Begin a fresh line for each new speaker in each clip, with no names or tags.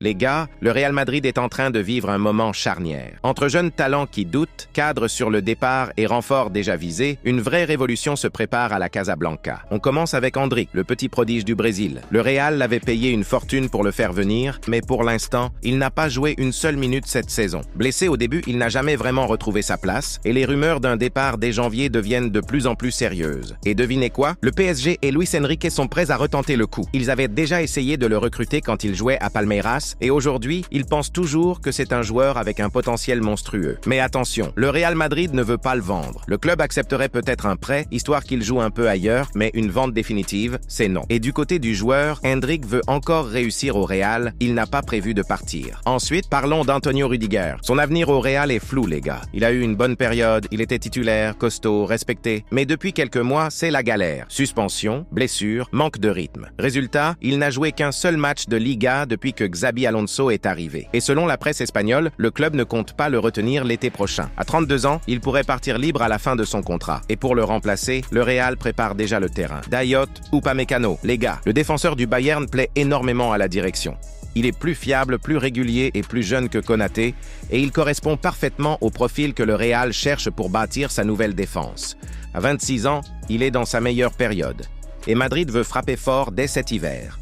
Les gars, le Real Madrid est en train de vivre un moment charnière. Entre jeunes talents qui doutent, cadres sur le départ et renforts déjà visés, une vraie révolution se prépare à la Casablanca. On commence avec Endrick, le petit prodige du Brésil. Le Real l'avait payé une fortune pour le faire venir, mais pour l'instant, il n'a pas joué une seule minute cette saison. Blessé au début, il n'a jamais vraiment retrouvé sa place, et les rumeurs d'un départ dès janvier deviennent de plus en plus sérieuses. Et devinez quoi? Le PSG et Luis Enrique sont prêts à retenter le coup. Ils avaient déjà essayé de le recruter quand il jouait à Palmeiras, et aujourd'hui, ils pensent toujours que c'est un joueur avec un potentiel monstrueux. Mais attention, le Real Madrid ne veut pas le vendre. Le club accepterait peut-être un prêt, histoire qu'il joue un peu ailleurs, mais une vente définitive, c'est non. Et du côté du joueur, Endrick veut encore réussir au Real, il n'a pas prévu de partir. Ensuite, parlons d'Antonio Rüdiger. Son avenir au Real est flou, les gars. Il a eu une bonne période, il était titulaire, costaud, respecté. Mais depuis quelques mois, c'est la galère. Suspension, blessure, manque de rythme. Résultat, il n'a joué qu'un seul match de Liga depuis que Xabi Alonso est arrivé. Et selon la presse espagnole, le club ne compte pas le retenir l'été prochain. À 32 ans, il pourrait partir libre à la fin de son contrat. Et pour le remplacer, le Real prépare déjà le terrain. Dayot, Upamecano, les gars, le défenseur du Bayern plaît énormément à la direction. Il est plus fiable, plus régulier et plus jeune que Konaté, et il correspond parfaitement au profil que le Real cherche pour bâtir sa nouvelle défense. À 26 ans, il est dans sa meilleure période. Et Madrid veut frapper fort dès cet hiver.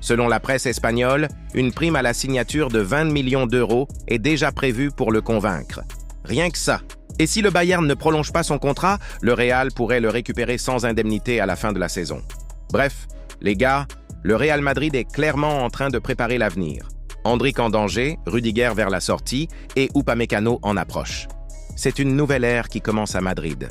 Selon la presse espagnole, une prime à la signature de 20 millions d'euros est déjà prévue pour le convaincre. Rien que ça. Et si le Bayern ne prolonge pas son contrat, le Real pourrait le récupérer sans indemnité à la fin de la saison. Bref, les gars, le Real Madrid est clairement en train de préparer l'avenir. Endrick en danger, Rüdiger vers la sortie et Upamecano en approche. C'est une nouvelle ère qui commence à Madrid.